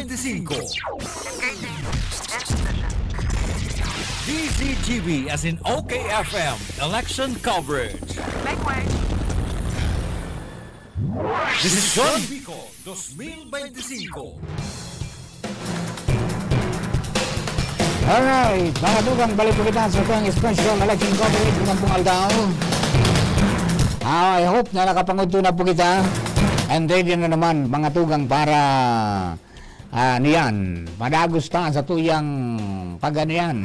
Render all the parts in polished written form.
2025. DZGB as in OKFM election coverage. This is John Bicol 2025. Alright, mga dugang balik po kita sa itong special election coverage ng pong aldaw. I hope na nakapangudto na po kita and ready na naman mga tugang para niyan, madagustaan sa tuyang pag-aniyan,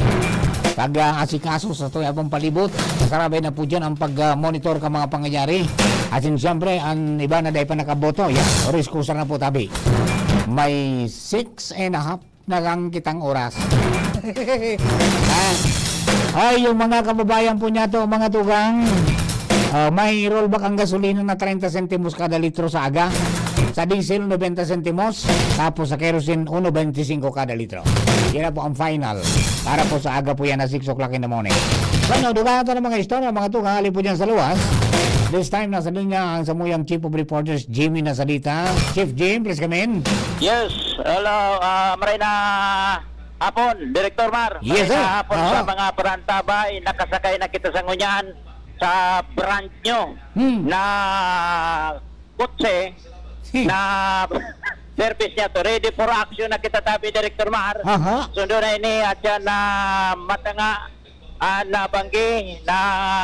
pag-asikaso sa tuyang pong palibot. Kasarabay na po dyan ang pag-monitor ka mga pangyayari. At siyempre, ang iba na dahil pa nakaboto, yan, oris kusar na po tabi. May 6.5 na lang kitang oras. Ay, yung mga kababayan po niya to, mga tugang, may rollback ang gasolina na 30 centimos kada litro sa aga. Sa diesel, 90 centimos. Tapos sa kerosene, 1.25 kada litro. Yan na po ang final. Para po sa aga po yan na 6 o'clock in the morning. Bueno, dugaan ito ng mga istorya, mga tugang, halin po dyan sa luwas. This time, nasa linya ang samuyang Chief of Reporters, Jimmy Nasalita. Chief Jim, please come in. Yes, hello, maray na hapon, Director Mar. Yes, sir. Maray na hapon sa mga parantabay, nakasakay na kita sa ngunyan sa branch nyo na kutse na service niya to. Ready for action na kita tabi, Director Mar. Sundo na ini at yan na matanga na banggi na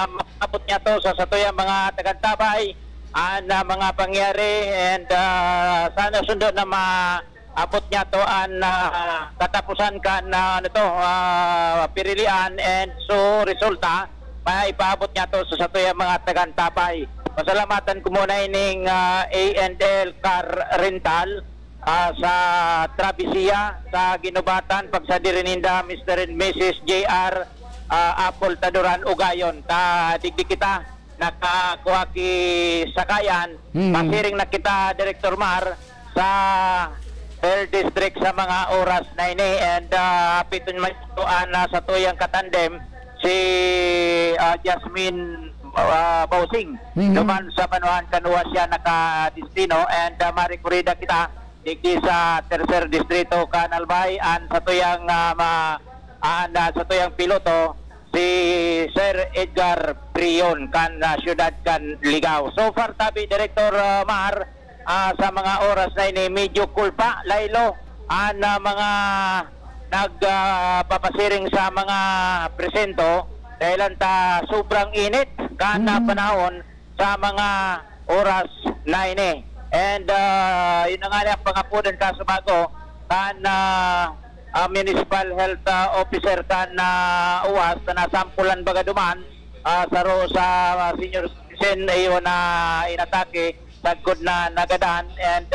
mapapot niya to sa satoya mga tagantabay na mga pangyari and sana sundo na maabot niya to ang katapusan ka na ano to pirilian and so resulta maipaabot niya to sa satoya mga tagantabay. Pasalamatan ko muna ining A&L Car Rental sa Travisia sa Ginubatan pagsadireninda Mr. and Mrs. JR Apple Taduran Ugayon ta digdi kita nakakuha ki sakayan masiring na kita Director Mar sa third district sa mga oras na ini and piton matuan na sa tuyang katandem si Jasmine Bausing naman sa Panuhan Kanua siya nakadistino and marikurida kita digdi sa tercer distrito Kanalbay and sa tuyang sa tuyang piloto si Sir Edgar Prion kan siyudad kan Ligaw. So far tabi Director Mar sa mga oras na ini medyo kulpa laylo ang mga nagpapasiring sa mga presento dahil ta sobrang init kan panahon sa mga oras na ini. And yun na nga ang pangapunan ka sa bago kan Municipal Health Officer kan uwas na nasampulan baga duman sa senior citizen ayo na inatake sagkod na nagadan and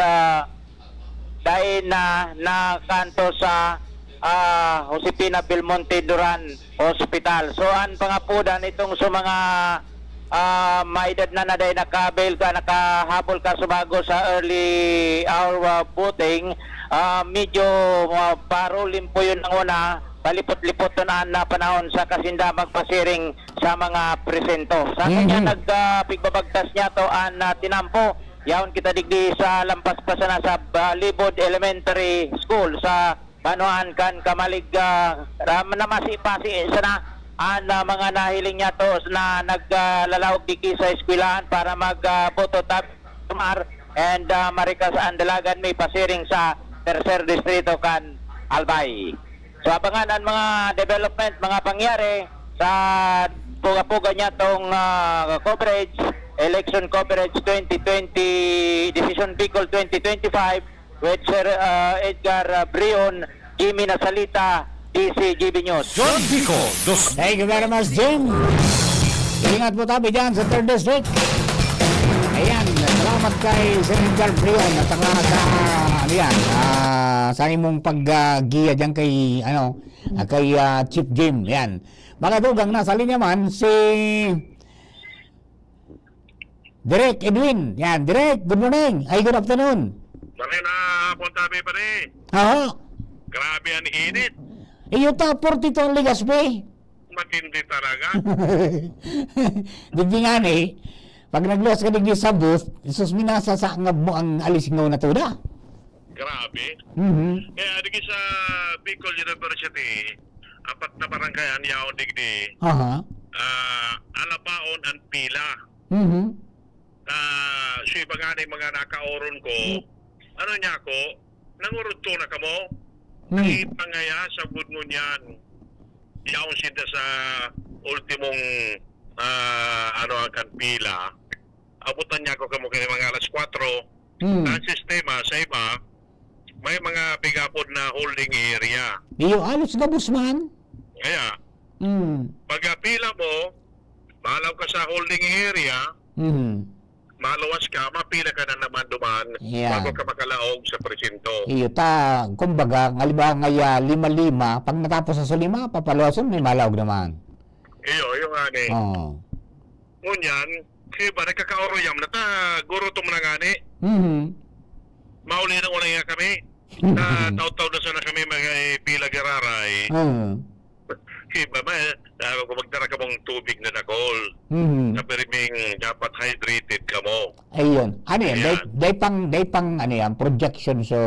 dahil na kanto sa Josepina Belmonte Duran Hospital. So ang pangapudan itong sa mga maedad na naday nakabail ka, nakahabol ka sumago sa early hour voting, medyo parolin po yun ang una, palipot-lipot na panahon sa kasinda magpasiring sa mga presento. Sa kanya nagpigbabagtas niya to ang tinampo, yaon kita digdi sa lampas pa sana sa Libod Elementary School sa Panuan kan Kamalig namasi-pasi sana ang mga nahiling niya to na naglalawag diki sa eskwelahan para magboto Mar and marikas ang dalagan may pasiring sa tercer distrito kan Albay. So abangan ang mga development, mga pangyari sa puga-puga niya tong coverage, election coverage 2020, Decision Bicol 2025 with Sir Edgar Brion, Jimmy Nasalita, DCGB News. John Bicol Thank you very much, Jim. Ingat po tabi dyan sa 3rd District. Ayan, salamat kay Senator Brion at saka sa imong pag-giya dyan kay, kay Chief Jim. Ayan. Mga tugang, nasa linya man si Direk Edwin. Yan, Direk, good morning. Ay, good afternoon. Sorry na, puntabi pa rin. Oo. Grabe ang init. Iyo ta, 42 ang ligas pa eh. Matindi talaga. Digdi nga pag nagluwas ka digdi sa booth, isus minasa sa angab mo ang alisingaw na to na. Grabe. Mhm. Kaya digi sa Bicol University, apat na barangayan yaon digdi. Aha. Alapaon ang pila. Mhm. Siya bagani mga nakauron ko, ano niya ko, nangurot to na kamo, pangaya sa budmo niyan, yaon sinda sa ultimong ano ang kanpila, abutan niya ko kamo kay mga alas 4, ang sistema sa iba, may mga bigapod na holding area. Iyo, alos na busman. Kaya, Mm. pagpila mo, malaw ka sa holding area, Mhm. malawas ka, mapila ka na naman duman Yeah. bago ka makalaog sa presinto. Iyo, kumbaga, ngaliba ngaya 5-5, pag natapos sa 5, papaluwason, may malawag naman. Yung ani. Oo. Ngunyan, kaya ba nagkakaoroyam na ta, guro to mo na ngani, Mhm. mauli na una nga kami, na taw-taw na sana kami mga pila gararay. Oo. Kaya ba, kung magdara ka mong tubig na dakol, Mhm. na periming dapat hydrated ka mo. Ayun. Ano yan? Ayan. Day pang ano yan, projection sa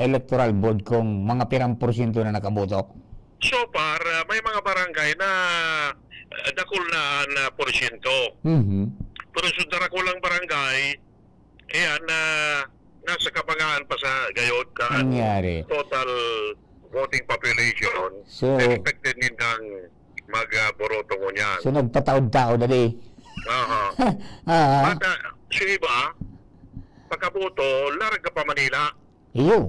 electoral board kung mga pirang porsyento na nakaboto. So far, may mga barangay na dakol na porsyento. Mhm. Pero sa darakulang barangay, ayan, nasa kabangaan pa sa gayod ka. Nangyari. Total voting population, So- expected nilang mag-boroto mo niyan. So nagpataod-taod na di. Aha. Ah, At sa iba, pagkabuto, larag ka pa Manila. iyo,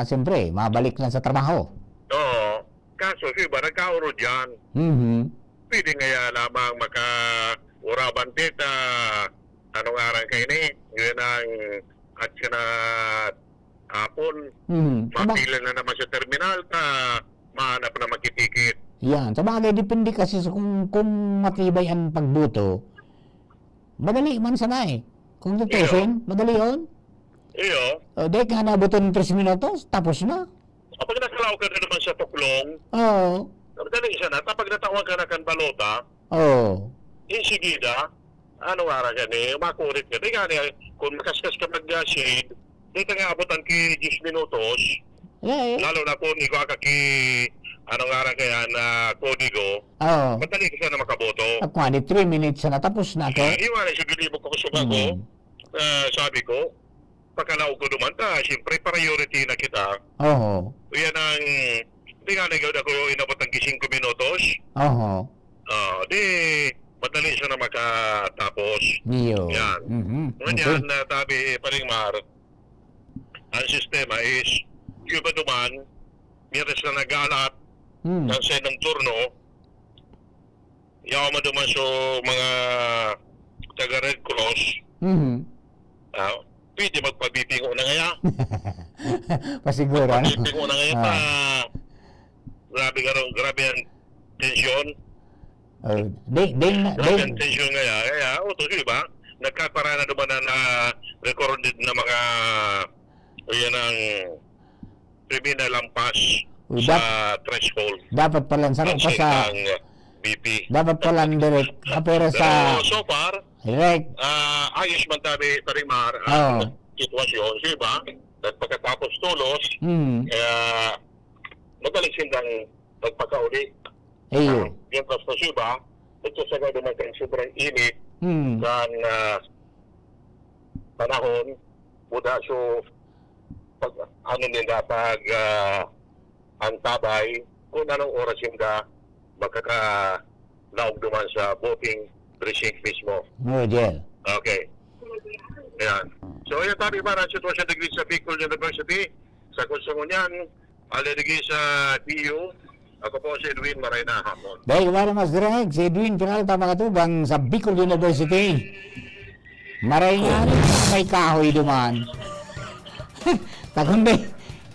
siyempre, mabalik lang sa trabaho. Oo. Kaso sa iba, nagkauro dyan. Mhm. Pwede ngaya lamang maka-uraban tita, anong araw kayo ni? Yun ang at siya na hapon, Mhm. mapila na naman sa terminal, mahanap na magkitikit. Yan. Sa bagay, depende kasi sa kung matibay ang pagboto. Madali man sana eh. Kung tutusin, madali yun. Iyo, Dahil ka naboto ng 3 minutos, tapos na. kapag nakalaw ka na naman sa tuklong, Oo. dali isa na, kapag natawag ka na kan balota, Oo. insigida, ano araw ka ni, makurit ka. Di gani, kung makaskas ka mag-shade, di ka nga abutan ki 10 minutos, Eh, lalo na kung ikaw ka ki, anong araw kaya na kodigo, Oo. madali ka sana makaboto. Ako nga, 3 minutes na tapos na ako. Iwan sa gilibog ko sa bago, sabi ko, pagkalaw ko naman siyempre priority na kita. Oo. Yan ang, di nga nagaw na ko inabot ng 5 minutos, Oo. di madali siya na makatapos. Niyo. Yan. Mhm. Ngunyan, tabi Paringmar, ang sistema is, yung ba naman, miras na nagalat, Hmm. ng senang turno, yaw mo naman so mga taga Red Cross, Mhm. pwede magpabibingo na ngaya. Pasiguro, ano? Pabibingo na ngaya pa. Grabe ang tensyon. Grabe ang tensyon ngaya. Kaya, ito diba? Nagkapara na naman na recorded na mga yan ang criminal lampas Uy, sa threshold. Dapat pala sa Ang BP. dapat pala direct pero sa Pero so far, direct. ayos man tabi Parimar Oo. ang sitwasyon, diba? At pagkatapos tulos, kaya magaling silang magpakauli. Iyo. Yung kasto siba, ito sa gado naman kang sobrang init kan panahon, muda so pag ano nila pag antabay, kung anong oras yung magkakalaog naman sa voting precinct mismo. Model. Okay. Ayan. So, ayan tabi ba ang sitwasyon degree sa Bicol University? Sa Kusong niyan, alalagay sa DU. Ako po si Edwin Marayna Hapon. Dahil wala mas direct, si Edwin Peralta mga tugang sa Bicol University. Maray nga rin, may kahoy duman. Takundi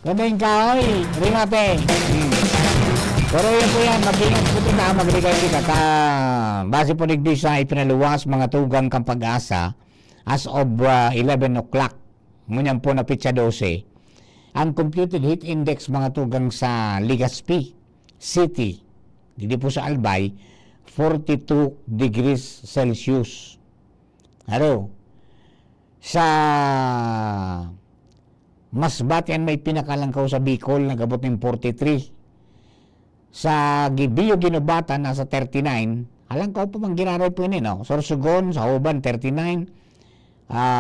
yung kahoy, rimate. Pero yun po yan, mag-ingat po ito na magligay kita. Base po nigdi sa ipinaluwas mga tugang kang pag-asa as of 11 o'clock. Ngunyan po na pitsa 12. Ang computed heat index mga tugang sa Legazpi City, hindi po sa Albay, 42 degrees Celsius. Ano? Sa Masbate yan may pinakalangkaw sa Bicol, nagabot ng 43. Sa Gibiyo Ginubatan, nasa 39. Alangkaw pa mang giraray po yun, no? Sorsogon, sa Uban, 39.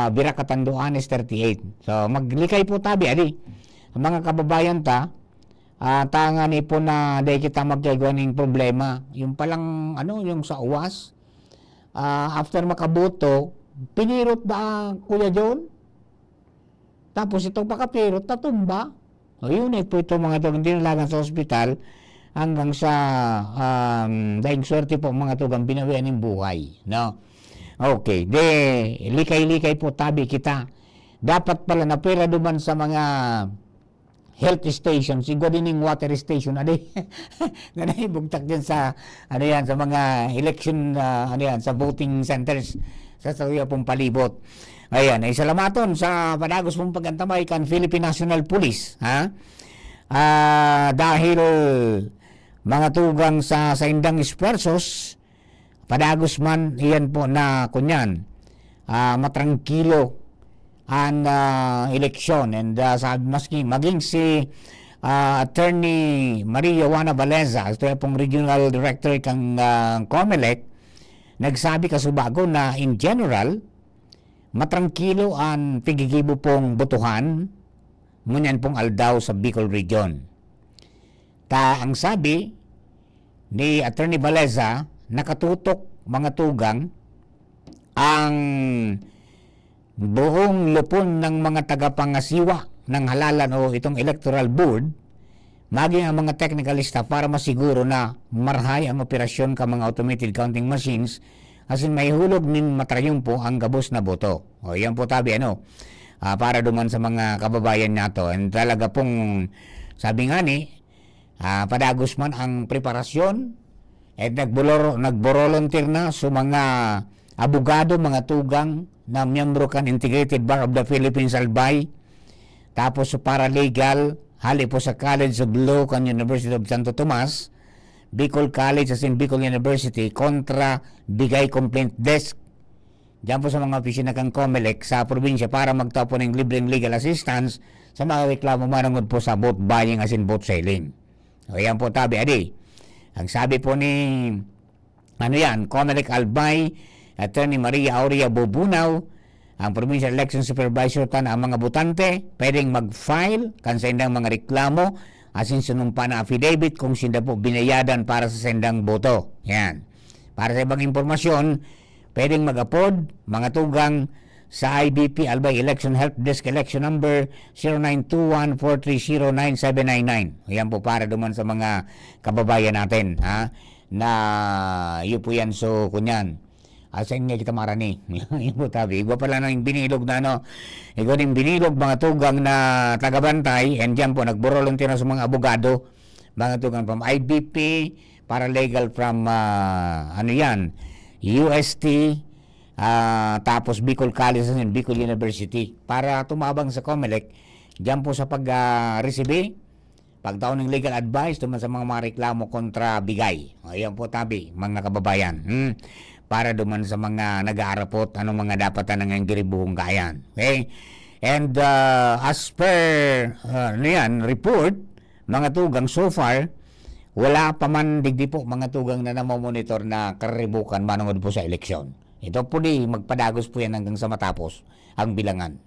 Bira Catanduanes, 38. So, maglikay po tabi, adi. Ang mga kababayan tanga ni po na dahil kita magkagawa ng problema. Yung palang, yung sa UWAS, after makaboto, pinirot ba Kuya John? Tapos itong pakapirot, tatumba. O yun po ito mga tugang dinalagan sa ospital hanggang sa dahil swerte po mga tugang binawian ng buhay. No? Okay, likay-likay po tabi kita. Dapat pala na pera duman sa mga health station, siguro din yung water station, na naibugtak dyan sa, sa mga election, sa voting centers, sa saluya pong palibot. Ayan, ay salamaton sa padagos pong pagantamay kan Philippine National Police, dahil mga tugang sa indang espuersos, padagos man, iyan po na, kunyan, matrangkilo ang eleksyon and maging si Attorney Maria Juana Valeza, ito pong Regional Director kang COMELEC, nagsabi kasubago na in general matrangkilo ang pigigibo pong botohan ngunyan pong aldaw sa Bicol Region. Ang sabi ni Attorney Valeza, nakatutok mga tugang ang buong lupon ng mga tagapangasiwa ng halalan o itong electoral board, maging ang mga technical staff para masiguro na marhay ang operasyon ka mga automated counting machines asin may hulog nin matrayumpo ang gabos na boto. O yan po tabi para duman sa mga kababayan nato. And talaga pong sabi nga ni padagos man ang preparasyon at nagbolunteer na sa mga abogado, mga tugang na miyembro kan Integrated Bar of the Philippines Albay, tapos sa paralegal hali po sa College of Law kan University of Santo Tomas, Bicol College as in Bicol University, kontra Bigay Complaint Desk diyan po sa mga opisina kang COMELEC sa probinsya para magtapo ng libreng legal assistance sa mga reklamo manungod po sa vote buying as in vote selling. O yan po tabi, ang sabi po ni COMELEC Albay Attorney Maria Aurea Bobunaw, ang Provincial Election Supervisor ang mga botante pwedeng mag-file kan sa indang mga reklamo asin sunumpa na affidavit kung sila po binayadan para sa sendang boto. Yan. Para sa ibang impormasyon, pwedeng mag-upload mga tugang sa IBP Albay Election Help Desk Election Number 0921-430-9799. Yan po para duman sa mga kababayan natin na yun po yan so kunyan. Asa nga kita marani. Yung po tabi. Igwa pala nang binilog na igwa ng binilog mga tugang na tagabantay and dyan po nagborolunteer na sa mga abogado. Mga tugang from IBP, paralegal from UST, tapos Bicol College and Bicol University para tumabang sa COMELEC dyan po sa pag-receive pagtaon ng legal advice tuman sa mga reklamo kontra bigay. Ayan po tabi mga kababayan. Para duman sa mga nag-aarapot anong mga dapatan ng giribuhong kayan. Okay? And as per report, mga tugang so far, wala pa man digdi po mga tugang na namomonitor na karibukan manungod po sa eleksyon. Ito po magpadagos po yan hanggang sa matapos ang bilangan.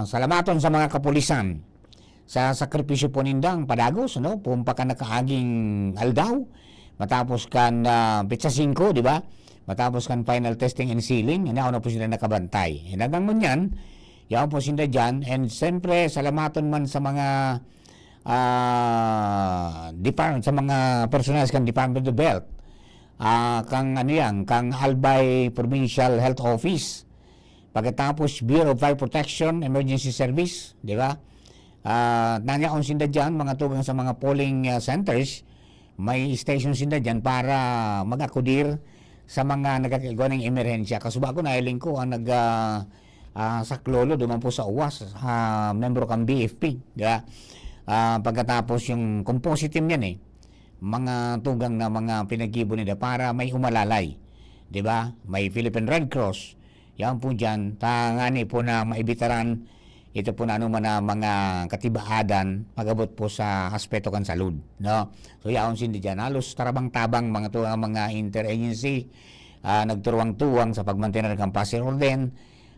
Salamaton sa mga kapulisan sa sakripisyo po nindang padagos, pumpa ka nakaaging aldaw. Matapos kan pizza 5, di ba? Matapos kan final testing and sealing, na po sila nakabantay. Hanggang mo yan, yan po sila dyan. And siyempre, salamaton man sa mga department, sa mga personalis kan Department of Health. Kang Albay Provincial Health Office. Pagkatapos, Bureau of Fire Protection, Emergency Service, di ba? Nanyaon sila dyan, mga tugang sa mga polling centers, may station sila dyan para mag-akudir sa mga nagkakagawa ng emerhensya. Kasubago na iling ko ang saklolo duman po sa UWAS, membro kang BFP. Diba? Pagkatapos yung composite team yan mga tugang na mga pinagkibo nila para may umalalay. Diba? May Philippine Red Cross. Yan po dyan. Tangani po na maibitaran ito po na anuman na mga katibaadan pagabot po sa aspeto kan salud, no? So yaon sindi dyan halos tarabang-tabang mga to ang mga interagency nagturuang-tuwang sa pagmantener ng pasir orden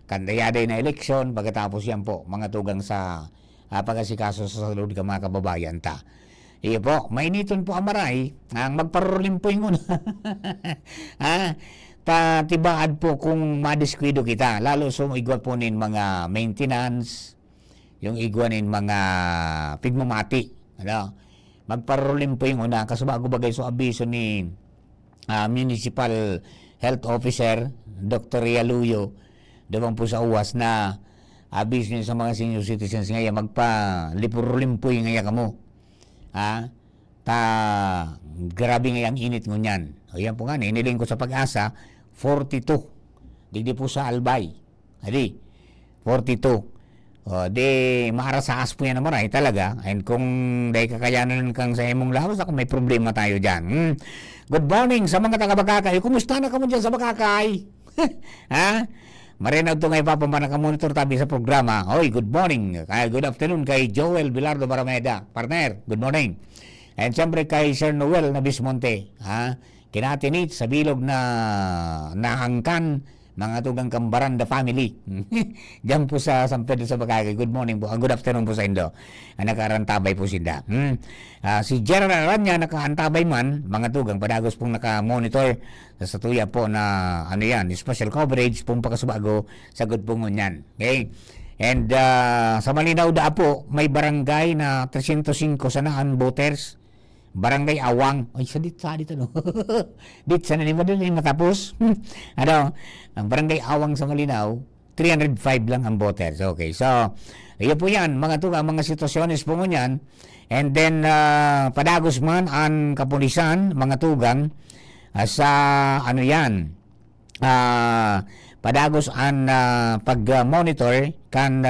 kandayaday na eleksyon pagkatapos yan po mga tugang sa pag-asikaso sa salud ka mga kababayan ta. Iyo po, mainiton po ang maray ang magparulim po yung una. Tibaad po kung madiskwido kita lalo so igwa po nin mga maintenance yung igwa nin mga pigmamati ano magparulim po yung una kasi bago bagay so abiso ni Municipal Health Officer Dr. Yaluyo doon po sa uwas na abiso niya sa mga senior citizens ngayon magpalipurulim po yung ngayon kamo grabe ngayang init ngunyan o yan po nga iniling ko sa Pag-asa 42. Digdi po sa Albay. Adi, 42. Di maarasaas po yan naman ay talaga. And kung dahil kakayanan kang sa imong lawas, ako may problema tayo dyan. Good morning sa mga taga-Bakakay. Kumusta na kamo dyan sa Bakakay? Ha? Marinag to ngayon pa naka-monitor tabi sa programa. Hoy, good morning. Good afternoon kay Joel Bilardo Barameda. Partner, good morning. And siyempre kay Sir Noel Nabismonte. Kinatinit sa bilog na naangkan mga tugang Kambaran the family. Diyan po sa San Pedro sa Bakakay. Good morning po. Good afternoon po sa Indo. Nakarantabay po sila. Si Gerald Aranya nakaantabay man. Mga tugang padagos pong naka-monitor sa tuya po na ano yan, special coverage pong pagkasubago sa good po ngunyan. Okay? And sa Malinaw da po, may barangay na 305 sanaan voters. Barangay Awang. Ay, sa dito no. Dito sa nanimo din matapos. Ano, ang Barangay Awang sa Malinaw, 305 lang ang voters. Okay, so, iyo po yan, mga tuga, mga sitwasyones po mo yan. And then, padagos man ang kapulisan, mga tugang, sa ano yan, padagos ang pag-monitor kan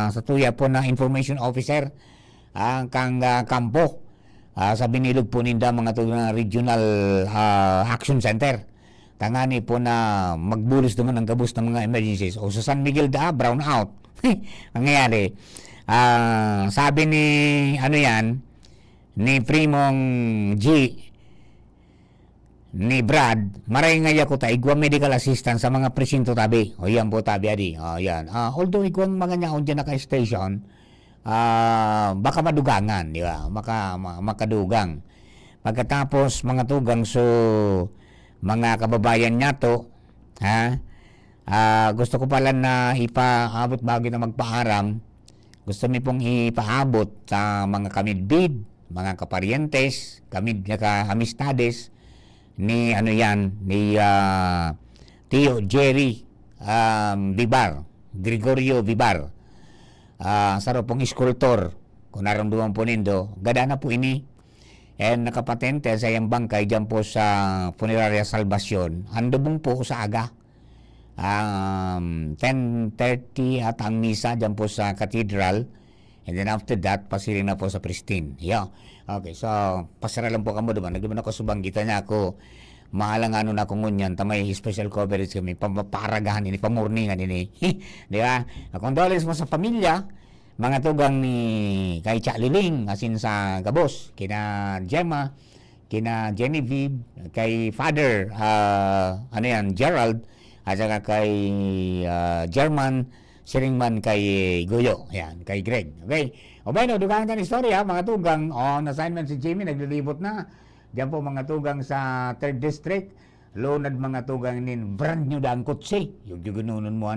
sa tuya po na information officer kang kampo sa binilog po ninda mga tugang regional action center tangani po na magbulos naman ang gabos ng mga emergencies o sa San Miguel da brown out ang nangyari sabi ni ano yan ni Primong G ni Brad, maray nga ko ta igwa medical assistance sa mga presinto tabi. O yan po tabi adi. O yan. Although igwang mga nyaon dyan naka-station, baka madugangan, di ba? Makadugang. Pagkatapos mga tugang so mga kababayan niya to, gusto ko pala na ipaabot bago na magpaaram. Gusto mi pong ipaabot sa mga kamidbid, mga kaparientes, kamid na ka-amistades, ni ano yan ni Tio Jerry Vibar, Gregorio Vibar, saro pong iskultor kung naramdaman po nindo gada na po ini and nakapatente sa iyang bangkay dyan po sa Funeraria Salvacion andubong po sa aga 10:30 at ang misa dyan po sa Cathedral and then after that pasiring na po sa Pristine. Okay, so pasara lang po kamo duman. Nagduman ako subanggitan niya ako. Mahalang ano na kung ngunyan, tamay special coverage kami, paparagahan ini, pamurningan ini. Di ba? Condolence mo sa pamilya, mga tugang ni kay Cha Liling, asin sa Gabos, kina Gemma, kina Genevieve, kay Father, ano yan, Gerald, at saka kay German, Siringman kay Guyo, yan, kay Greg. Okay? O ba, no, dugang tan istorya, mga tugang on assignment si Jimmy, naglilibot na. Diyan po mga tugang sa 3rd District, loanad mga tugang nin, brand new da ang kutsi. Yung ginunon mo,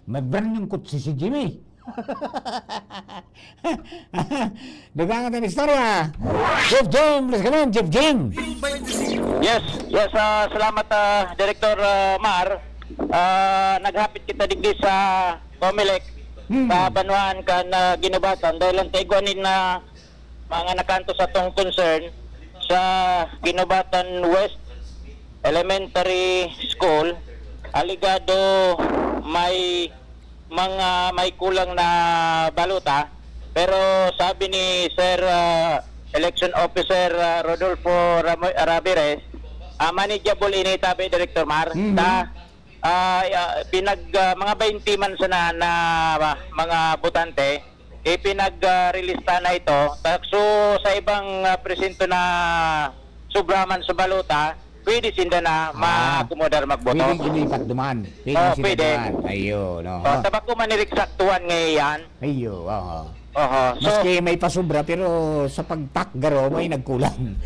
may brand new kutsi si Jimmy. Dugang tan istorya. Jeff Jim, let's come on, Jeff Jim. Yes, salamat Director Mar. Naghapit kita digdi sa Comelec sa Banwaan kan ginubatan dahil ang taigwanin na mga nakanto sa tong concern sa Ginubatan West Elementary School aligado may kulang na baluta pero sabi ni Sir Election Officer Rodolfo Ramirez manageable ini tabi Director Mar mga 20 man sana na mga botante pinag-release na ito. So sa ibang presinto na sobraman sa balota, pwede sinda na ma-akomodar magboto. Pwede ilipat duman. Pwede. Ayun. Tabako maniriksaktuan ngayon. Ayun. So, Maski may pasubra pero sa pagtakgaro may nagkulang.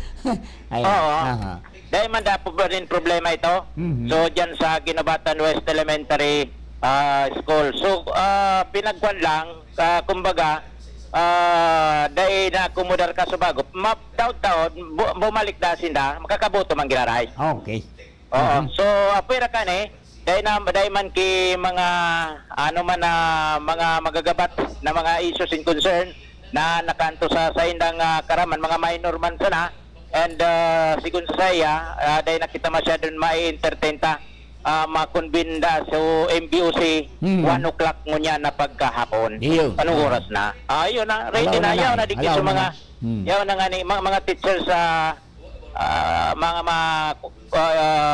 Ayun. Oo. Dahil man dapat ba rin problema ito? Mhm. So, dyan sa Ginabatan West Elementary School. So, pinagkuhan lang, kumbaga, dahil na-akomodar ka sa bago, taon-taon, bumalik na sinda, makakaboto man ginaray. Okay. Oo. So, apira ka dahil man ki mga, mga magagabat na mga issues in concern na nakanto sa indang karaman, mga minor man sana, and sigun sa saya, dahil nakita masyadon ma-entertain ta, makonbin da so MBOC 1 o'clock ngunya na pagkahapon. Iyo. Anong oras na? Ayun na, ready na. Yaw na dikit sa mga yaw na nga ni mga teachers sa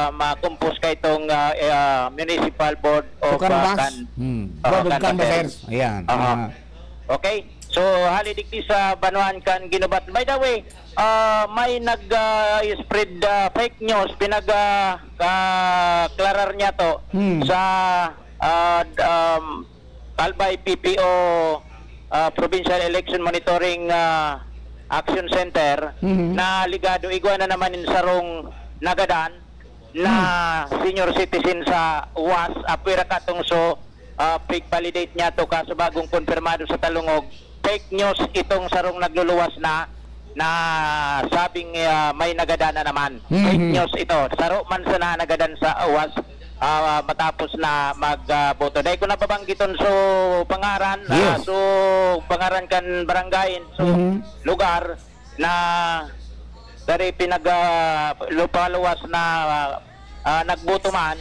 ma-compose kay itong municipal board of Board of Canvassers. Ayan. Okay. So halidigdi sa Banuan kan Ginubat. By the way, may nag-spread fake news klarar niya to sa Albay PPO Provincial Election Monitoring Action Center na ligado igwa na naman in sarong nagadan na senior citizen sa UAS apira katong so fake validate niya to kaso bagong konfirmado sa Talungog. Fake news itong sarong nagluluwas na sabing may nagadan na naman. Fake news ito. Saro man sana nagadan sa UAS matapos na magboto. Dahil ko napabanggiton so pangaran, so pangaran kan barangay, so lugar na dari lupaluwas na nagboto man,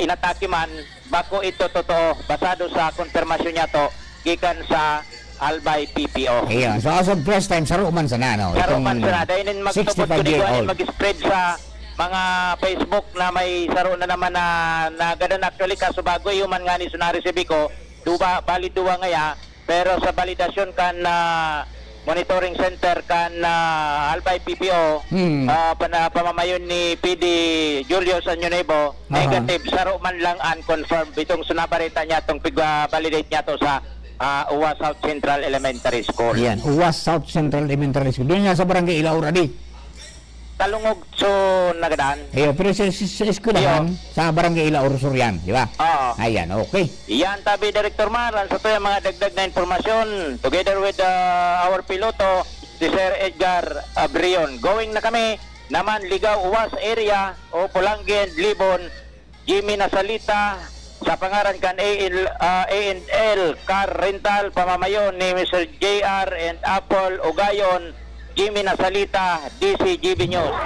inatake man, bako ito totoo, basado sa konfirmasyon niya to, gikan sa Albay PPO. Ayan. So as of first time, saro man sana, no? Saro man sana. Dahil magtupot ko dito, mag-spread sa mga Facebook na may saro na naman na ganun actually kaso bago yung man nga ni Sunari Sibico valid duwa ngaya pero sa validasyon kan monitoring center kan Albay PPO pamamayon ni PD Julius Anyonebo negative saro man lang unconfirmed itong sunabarita niya itong validate niya to sa UWA South Central Elementary School. Yan, UWA South Central Elementary School. Doon nga sa barangay Ilaura di. Talungog so nagadaan. Ayo, pero sa eskwelahan, sa barangay Ilaura Surian, di ba? Oo. Ayan, okay. Iyan tabi Director Maran sa tuya mga dagdag na informasyon together with our piloto si Sir Edgar Abrion. Going na kami naman Ligaw UWAS area o Pulanggen, Libon, Jimmy Nasalita sa pangaran kan A&L Car Rental pamamayon ni Mr. JR and Apple Ugayon Jimmy Nasalita, DCGB News.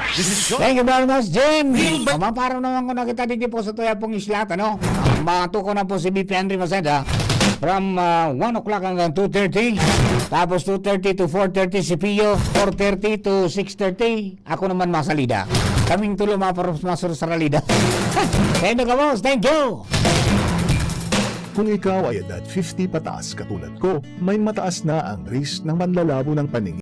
Thank you very much, Jim. Maparo naman ko na kita dito po sa tuya pong islat, ano? Matuko na po si BP Henry Maceda from 1 o'clock hanggang 2:30. Tapos 2:30 to 4:30 si Pio, 4:30 to 6:30. Ako naman masalida. Kaming tulo masur sa ralida. Thank you, boss. Thank you. Kung ikaw ay edad 50 pataas katulad ko, may mataas na ang risk ng manlalabo ng paningin.